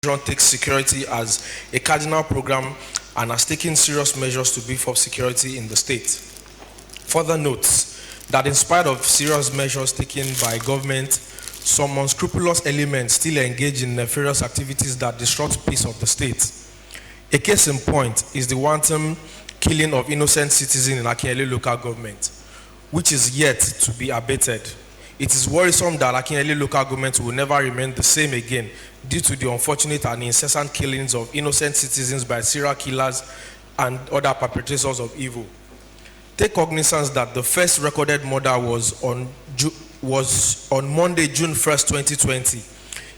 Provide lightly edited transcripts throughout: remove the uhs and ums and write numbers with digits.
takes security as a cardinal program and has taken serious measures to beef up security in the state. Further notes that in spite of serious measures taken by government, some unscrupulous elements still engage in nefarious activities that disrupt peace of the state. A case in point is the wanton killing of innocent citizens in Akinyele local government, which is yet to be abated. It is worrisome that Akinyele local government will never remain the same again due to the unfortunate and incessant killings of innocent citizens by serial killers and other perpetrators of evil. Take cognizance that the first recorded murder was on Monday, June 1st, 2020,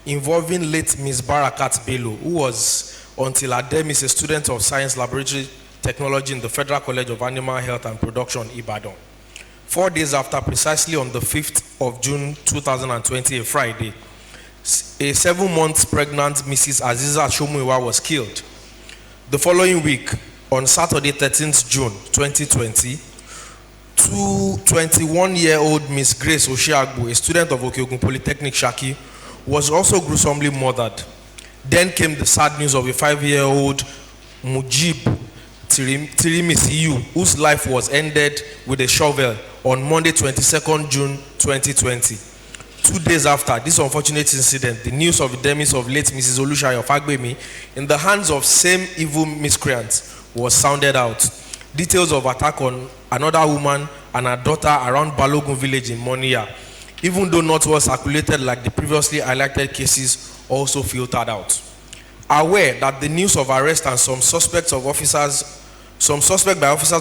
involving late Ms. Barakat Bello, who was until her death is a student of Science Laboratory Technology in the Federal College of Animal Health and Production, Ibadan. 4 days after, precisely on the 5th of June 2020, a Friday, a 7 months pregnant Mrs. Aziza Shomuiwa was killed. The following week, on Saturday, 13th June 2020, 21-year-old Miss Grace Oshiagbo, a student of Okeogun Polytechnic Shaki, was also gruesomely murdered. Then came the sad news of a 5-year-old Mujib Tirimisiyu, whose life was ended with a shovel on Monday, 22nd June 2020. 2 days after this unfortunate incident, the news of the demise of late Mrs. Olushayo Fagbemi in the hands of same evil miscreants was sounded out. Details of attack on another woman and her daughter around Balogun village in Moniya, even though not well circulated like the previously highlighted cases, also filtered out. Aware that the news of arrest and some suspect by officers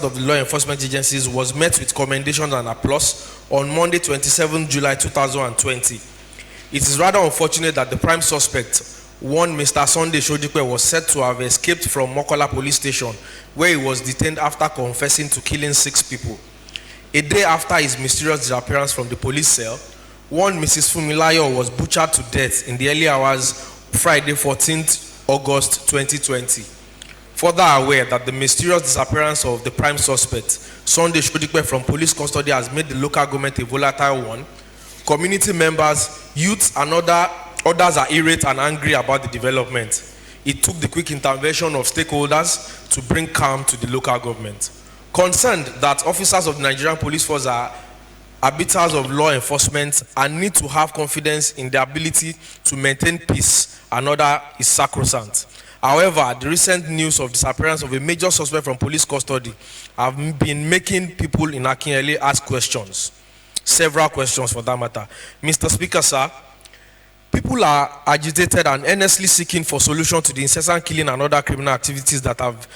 of the law enforcement agencies was met with commendation and applause on Monday, 27 July 2020. It is rather unfortunate that the prime suspect, one Mr. Sunday Shodipe, was said to have escaped from Mokola police station, where he was detained after confessing to killing 6 people. A day after his mysterious disappearance from the police cell, one Mrs. Fumilayo was butchered to death in the early hours Friday, 14th August 2020. Further aware that the mysterious disappearance of the prime suspect, Sunday Shodipe, from police custody has made the local government a volatile one, community members, youths, and others are irate and angry about the development. It took the quick intervention of stakeholders to bring calm to the local government. Concerned that officers of the Nigerian Police Force are arbiters of law enforcement and need to have confidence in their ability to maintain peace, another is sacrosanct. However, the recent news of disappearance of a major suspect from police custody have been making people in Akinyele ask questions. Several questions for that matter. Mr. Speaker, sir, people are agitated and earnestly seeking for solution to the incessant killing and other criminal activities that have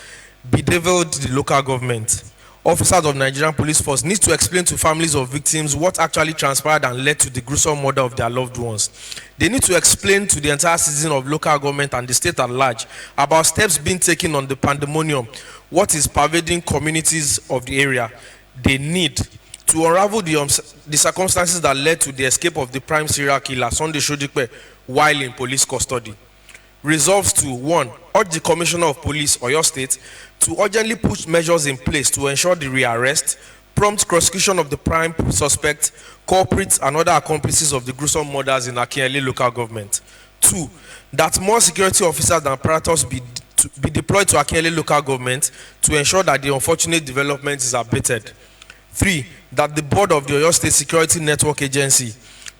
bedeviled the local government. Officers of Nigerian Police Force need to explain to families of victims what actually transpired and led to the gruesome murder of their loved ones. They need to explain to the entire citizen of local government and the state at large about steps being taken on the pandemonium, what is pervading communities of the area. They need to unravel the circumstances that led to the escape of the prime serial killer, Sunday Shodipe, while in police custody. Resolves to 1. Urge the Commissioner of Police, Oyo State, to urgently put measures in place to ensure the rearrest, prompt prosecution of the prime suspect, culprits, and other accomplices of the gruesome murders in Akinyele local government. 2. That more security officers and apparatus be deployed to Akinyele local government to ensure that the unfortunate development is abated. 3. That the board of the Oyo State Security Network Agency,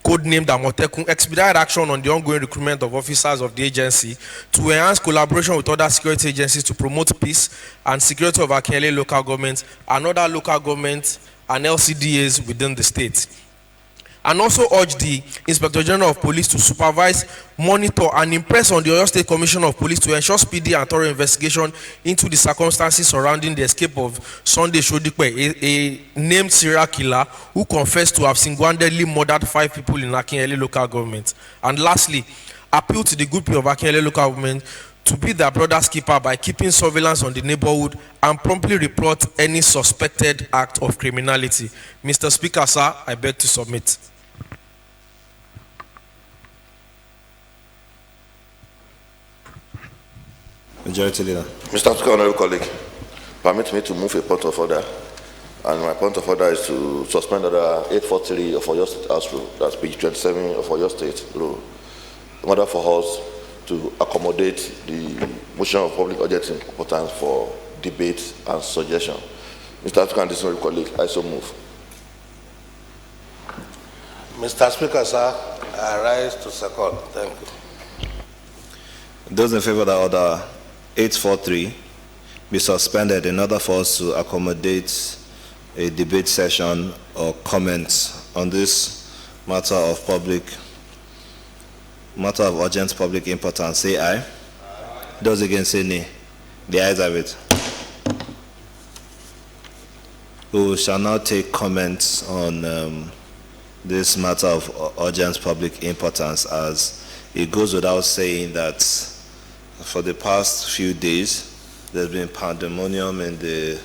codenamed Amotekun, expedite action on the ongoing recruitment of officers of the agency to enhance collaboration with other security agencies to promote peace and security of Akinyele local government and other local governments and LCDAs within the state. And also urge the Inspector General of Police to supervise, monitor, and impress on the Oyo State Commissioner of Police to ensure speedy and thorough investigation into the circumstances surrounding the escape of Sunday Shodipe, a named serial killer who confessed to have single-handedly murdered 5 people in Akinyele local government. And lastly, appeal to the good people of Akinyele local government to be their brother's keeper by keeping surveillance on the neighborhood and promptly report any suspected act of criminality. Mr. Speaker, sir, I beg to submit. Majority Leader. Mr. Speaker, honorable colleague, permit me to move a point of order. And my point of order is to suspend order 843 of Oyo State House Rule, that's page 27 of Oyo State Rule. In order for us to accommodate the motion of public urgent importance for debate and suggestion. Mr. Speaker and distinguished colleague, I so move. Mr. Speaker, sir, I rise to second. Thank you. Those in favor of the order 843 be suspended in order for us to accommodate a debate session or comments on this matter of urgent public importance, say aye. Those against say nay. The ayes have it. We shall now take comments on this matter of urgent public importance, as it goes without saying that for the past few days there's been pandemonium in the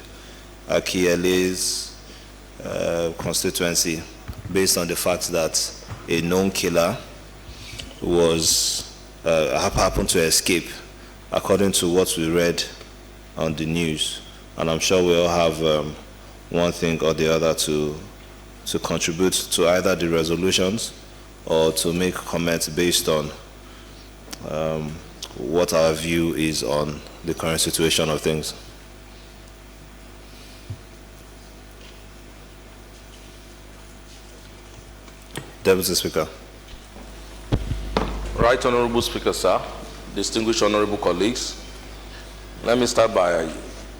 Akinyele's constituency based on the fact that a known killer was happened to escape, according to what we read on the news. And I'm sure we all have one thing or the other to contribute to either the resolutions or to make comments based on what our view is on the current situation of things. Deputy Speaker. Right Honorable Speaker, sir, distinguished honorable colleagues, let me start by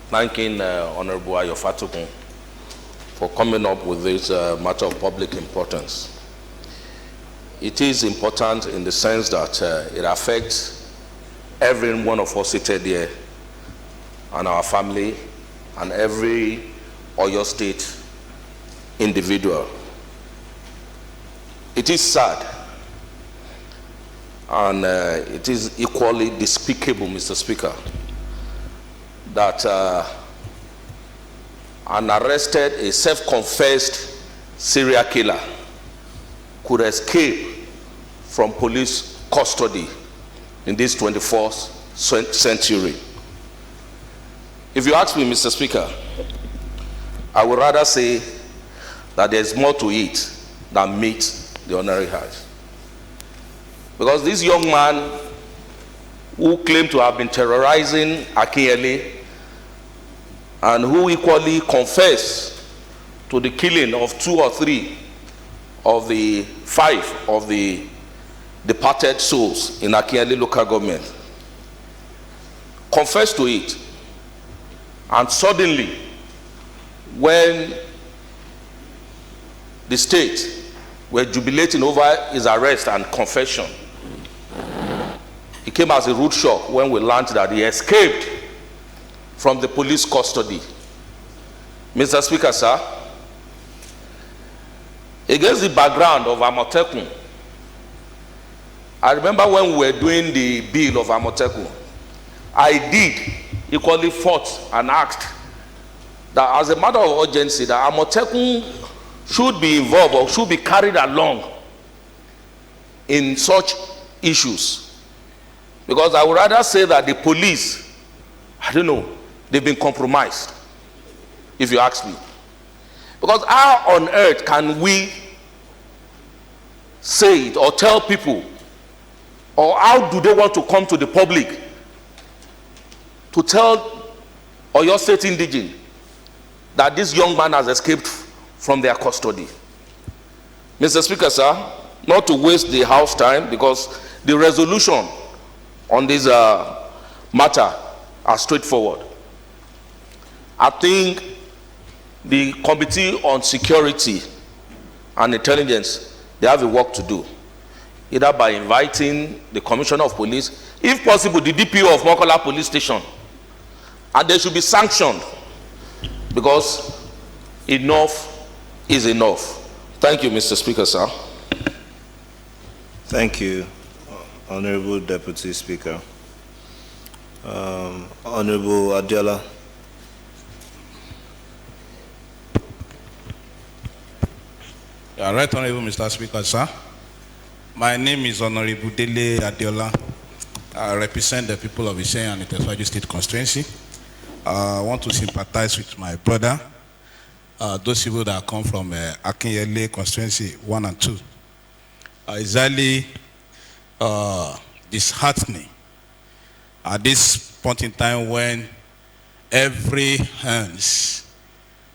thanking Honorable Ayo Fatukun for coming up with this matter of public importance. It is important in the sense that it affects every one of us seated here and our family and every Oyo State individual. It is sad and it is equally despicable, Mr. Speaker, that an arrested, a self-confessed serial killer could escape from police custody in this 21st century. If you ask me, Mr. Speaker, I would rather say that there's more to it than meets the ordinary eyes. Because this young man who claimed to have been terrorizing Akinyele and who equally confessed to the killing of 2 or 3 of the 5 of the departed souls in Akinyele local government, confessed to it, and suddenly when the state were jubilating over his arrest and confession, it came as a rude shock when we learned that he escaped from the police custody. Mr. Speaker, sir, against the background of Amotekun, I remember when we were doing the bill of Amotekun, I did equally fought and asked that as a matter of urgency, that Amotekun should be involved or should be carried along in such issues. Because I would rather say that the police, I don't know, they've been compromised, if you ask me. Because how on earth can we say it or tell people, or how do they want to come to the public to tell Oyo State indigene that this young man has escaped from their custody? Mr. Speaker, sir, not to waste the House time, because the resolution on this matter are straightforward. I think the Committee on Security and Intelligence, they have a work to do, either by inviting the Commissioner of Police, if possible the DPO of Mokola Police Station, and they should be sanctioned, because enough is enough. Thank you, Mr. Speaker, sir. Thank you, Honorable Deputy Speaker. Honorable Adiola. Right Honorable Mr. Speaker, sir. My name is Honorable Dele Adiola. I represent the people of Isen and Iteswaju State Constituency. I want to sympathize with my brother, those people that come from Akinyele Constituency 1 and 2. Exactly disheartening at this point in time when every hands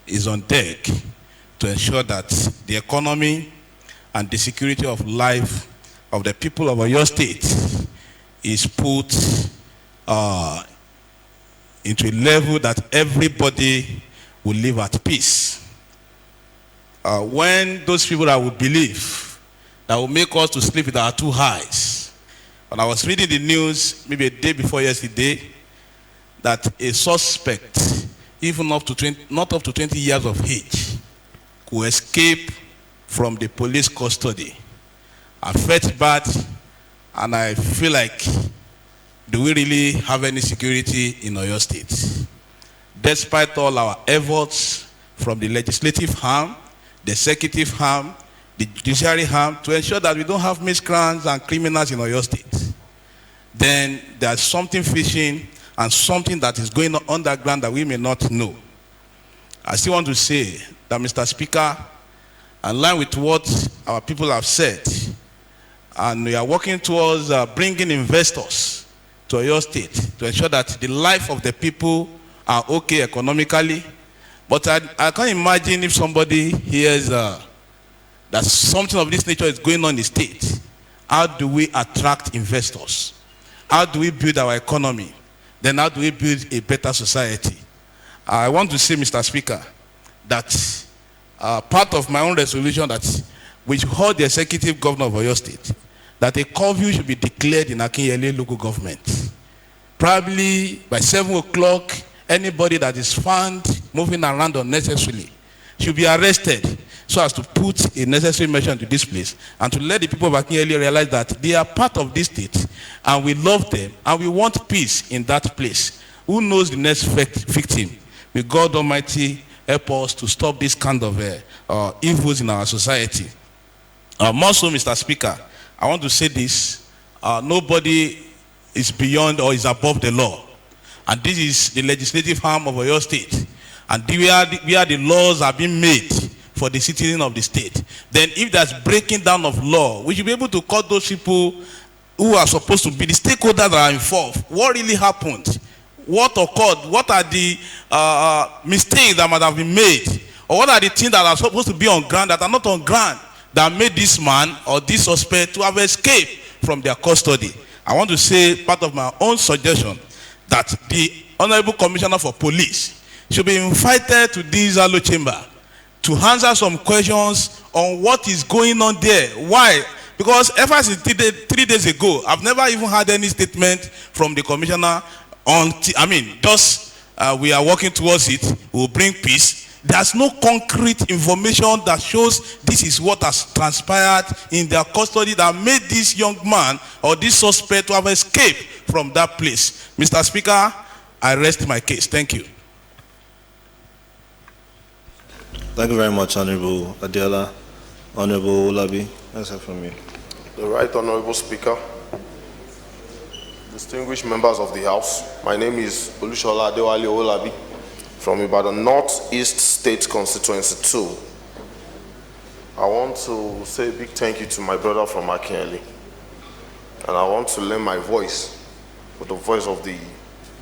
is on deck to ensure that the economy and the security of life of the people of Oyo State is put into a level that everybody will live at peace. When those people that would believe that will make us to sleep with our two eyes. When I was reading the news maybe a day before yesterday, that a suspect, even up to 20, not up to 20 years of age, could escape from the police custody. I felt bad, and I feel like, do we really have any security in Oyo State? Despite all our efforts from the legislative arm, the executive arm, the judiciary arm, to ensure that we don't have miscreants and criminals in Oyo State, then there's something fishing and something that is going on underground that we may not know. I still want to say that, Mr. Speaker, in line with what our people have said, and we are working towards bringing investors to Oyo State to ensure that the life of the people are okay economically. But I can't imagine if somebody hears that something of this nature is going on in the state. How do we attract investors? How do we build our economy? Then how do we build a better society? I want to say, Mr. Speaker, that part of my own resolution that we should hold the executive governor of Oyo State, that a curfew should be declared in Akinyele local government. Probably by 7 o'clock, anybody that is found moving around unnecessarily should be arrested, so as to put a necessary measure into this place and to let the people of Akinyele realize that they are part of this state and we love them and we want peace in that place. Who knows the next victim? May God Almighty help us to stop this kind of evils in our society. More so, Mr. Speaker, I want to say this. Nobody is beyond or is above the law. And this is the legislative arm of Oyo State. And where the laws are being made for the citizen of the state. Then if there's breaking down of law, we should be able to call those people who are supposed to be the stakeholders that are involved. What really happened? What occurred? What are the mistakes that might have been made? Or what are the things that are supposed to be on ground that are not on ground that made this man or this suspect to have escaped from their custody? I want to say, part of my own suggestion, that the Honorable Commissioner for Police should be invited to this Alo chamber to answer some questions on what is going on there. Why? Because ever since 3 days ago, I've never even had any statement from the commissioner on, we are working towards it, we'll bring peace. There's no concrete information that shows this is what has transpired in their custody that made this young man or this suspect to have escaped from that place. Mr. Speaker, I rest my case. Thank you. Thank you very much, Honorable Adela. Honorable Olabi, let's hear from you. The Right Honorable Speaker, distinguished members of the House, my name is Olushola Adewale Olabi from Ibadan North-East State Constituency 2. I want to say a big thank you to my brother from Akinyele, and I want to lend my voice with the voice of the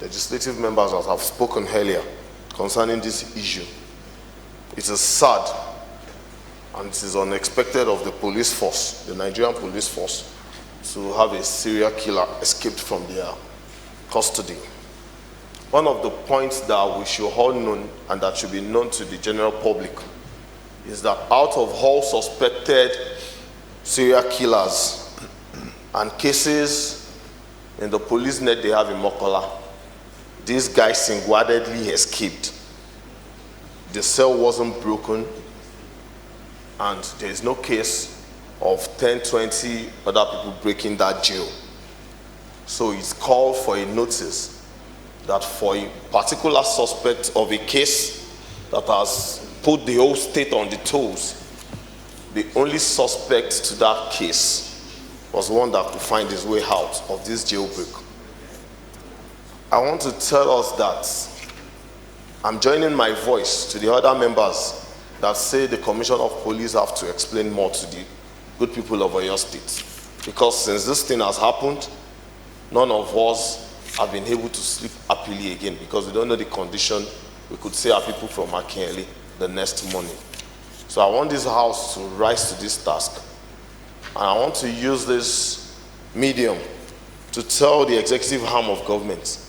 legislative members that have spoken earlier concerning this issue. It is sad and it is unexpected of the police force, the Nigerian police force, to have a serial killer escaped from their custody. One of the points that we should all know and that should be known to the general public is that out of all suspected serial killers and cases in the police net they have in Mokola, this guy single-handedly escaped. The cell wasn't broken, and there is no case of 10, 20 other people breaking that jail. So it's called for a notice that for a particular suspect of a case that has put the whole state on the toes, the only suspect to that case was one that could find his way out of this jailbreak. I want to tell us that I'm joining my voice to the other members that say the Commissioner of Police have to explain more to the good people of Oyo State. Because since this thing has happened, none of us have been able to sleep happily again because we don't know the condition we could see our people from Akinyele the next morning. So I want this house to rise to this task. And I want to use this medium to tell the executive arm of government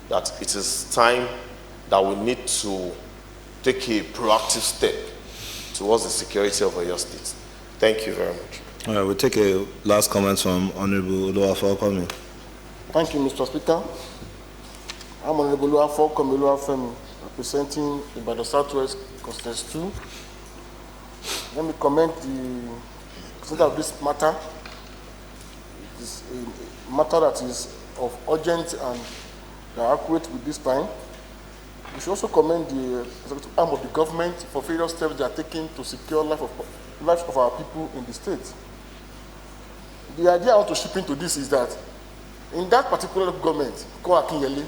that it is time that we need to take a proactive step towards the security of your state. Thank you very much. All right, we'll take a last comment from Honorable Oluwafemi. Thank you, Mr. Speaker. I'm Honorable Oluwafemi, representing Ibadan Southwest Constituency 2. Let me comment the consider of this matter. It is a matter that is of urgent and accurate with this time. We should also commend the executive arm of the government for various steps they are taking to secure life of our people in the state. The idea I want to ship into this is that in that particular government, called Akinyele,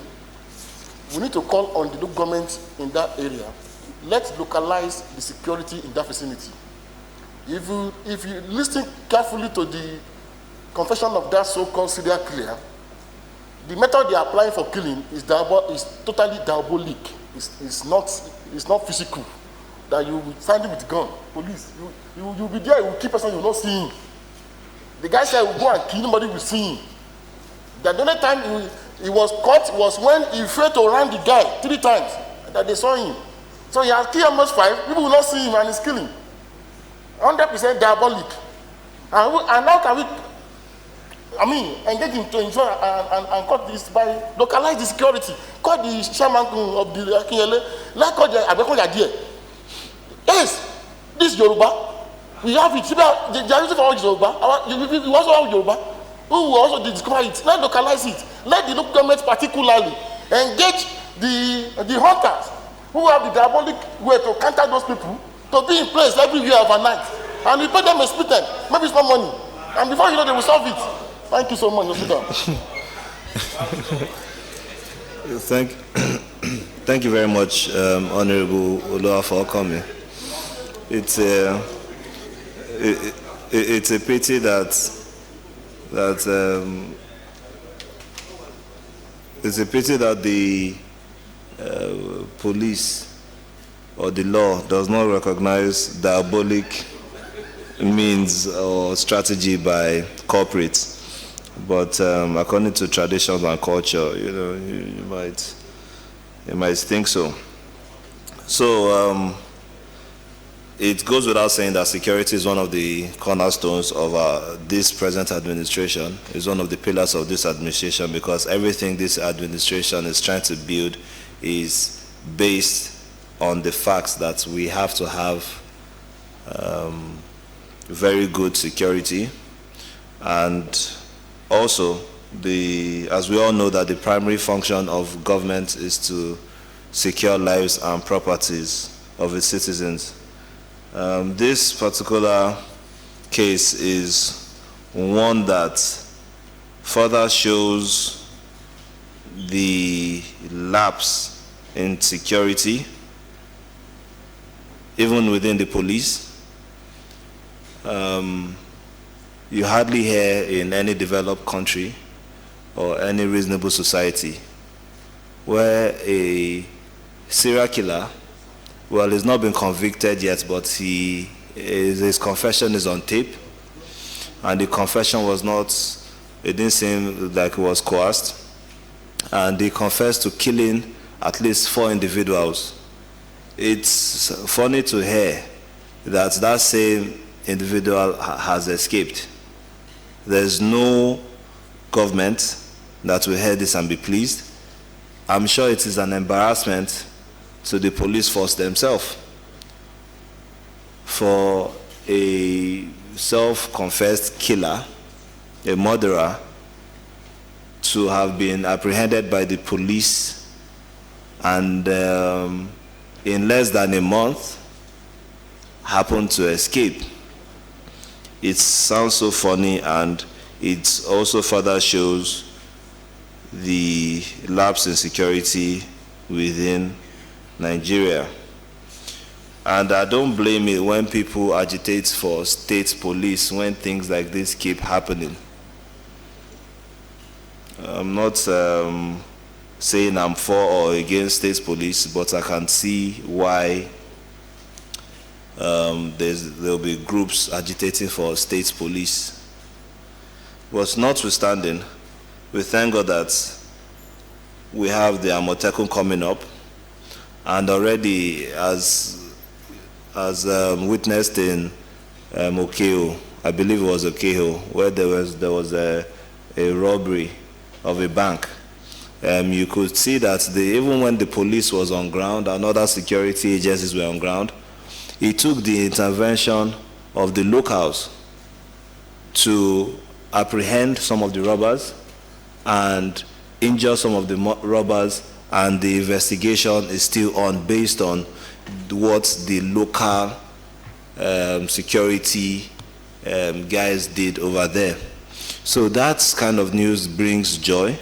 we need to call on the local government in that area. Let's localize the security in that vicinity. If you listen carefully to the confession of that so-called serial killer, the method they are applying for killing is totally diabolic. It's not physical. That you will find him with a gun, police. You will be there, you will keep person, you will not see him. The guy said he will go and kill, nobody will see him. The only time he was caught was when he failed to run the guy 3 times that they saw him. So he has killed almost 5, people will not see him and he's killing. 100% diabolic. And how can we, engage into ensure and cut this by localize the security? Call the chairman of the Akinyele, like call the Abekoya there. Yes, this Yoruba, we have it. They are using for all Yoruba. We also have Yoruba. We will also discover it. Let's localize it. Let the local government particularly engage the hunters who have the diabolic way to counter those people to be in place everywhere overnight. And we pay them a stipend, maybe it's not money. And before you know, they will solve it. Thank you so much, Mr. Thank you very much, Honorable Oluwa, for coming. It's a pity that the police or the law does not recognize diabolic means or strategy by corporates. But according to traditions and culture, you might think so. So it goes without saying that security is one of the cornerstones of this present administration. It's one of the pillars of this administration because everything this administration is trying to build is based on the facts that we have to have very good security, and also as we all know that the primary function of government is to secure lives and properties of its citizens. This particular case is one that further shows the lapse in security, even within the police. You hardly hear in any developed country or any reasonable society where a serial killer, well, he's not been convicted yet, but his confession is on tape, and the confession was not, it didn't seem like it was coerced, and he confessed to killing at least 4 individuals. It's funny to hear that same individual has escaped. There's no government that will hear this and be pleased. I'm sure it is an embarrassment to the police force themselves for a self-confessed killer, a murderer, to have been apprehended by the police and in less than a month happened to escape. It sounds so funny, and it also further shows the lapse in security within Nigeria. And I don't blame it when people agitate for state police when things like this keep happening. I'm not saying I'm for or against state police, but I can see why there'll be groups agitating for state police. But notwithstanding, we thank God that we have the Amotekun coming up, and already as witnessed in Okeo, I believe it was Okeo, where there was a robbery of a bank. You could see that even when the police was on ground and other security agencies were on ground, it took the intervention of the locals to apprehend some of the robbers and injure some of the robbers, and the investigation is still on based on what the local security guys did over there. So that kind of news brings joy.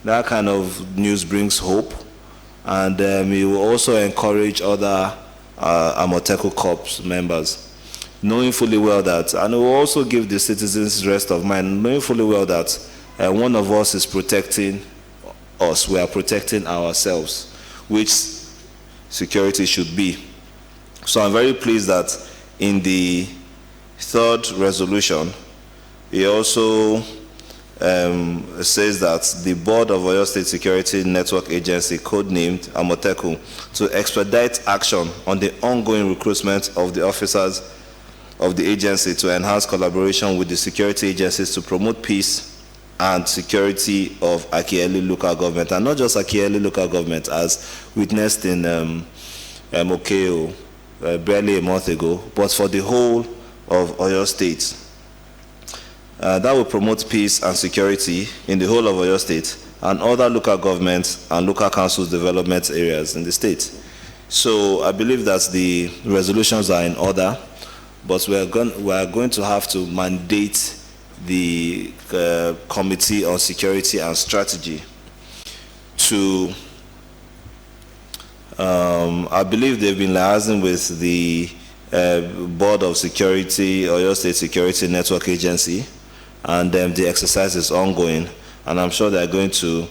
That kind of news brings hope, and it will also encourage other Amotekun Corps members, knowing fully well that, and it will also give the citizens rest of mind, knowing fully well that one of us is protecting us, we are protecting ourselves, which security should be. So I'm very pleased that in the third resolution, it also says that the board of Oyo State Security Network Agency, codenamed Amotekun, to expedite action on the ongoing recruitment of the officers of the agency to enhance collaboration with the security agencies to promote peace and security of Akinyele local government, and not just Akinyele local government, as witnessed in Okeo barely a month ago, but for the whole of Oyo State. That will promote peace and security in the whole of Oyo State and other local governments and local councils development areas in the state. So I believe that the resolutions are in order, but we are going to have to mandate the Committee on Security and Strategy to, I believe they've been liaising with the Board of Security, Oyo State Security Network Agency, and the exercise is ongoing, and I'm sure they're going to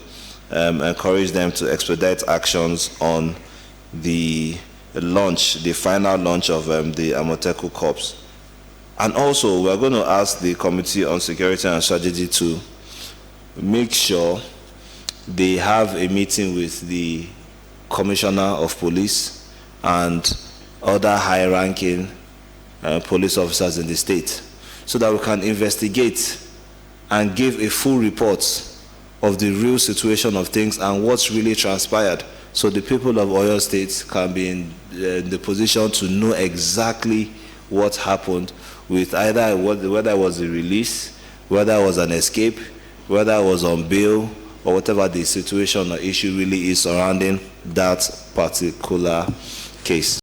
encourage them to expedite actions on the launch, the final launch of the Amotekun Corps. And also, we're going to ask the Committee on Security and Strategy to make sure they have a meeting with the Commissioner of Police and other high-ranking police officers in the state, so that we can investigate and give a full report of the real situation of things and what's really transpired, so the people of Oyo State can be in the position to know exactly what happened, with either whether it was a release, whether it was an escape, whether it was on bail, or whatever the situation or issue really is surrounding that particular case.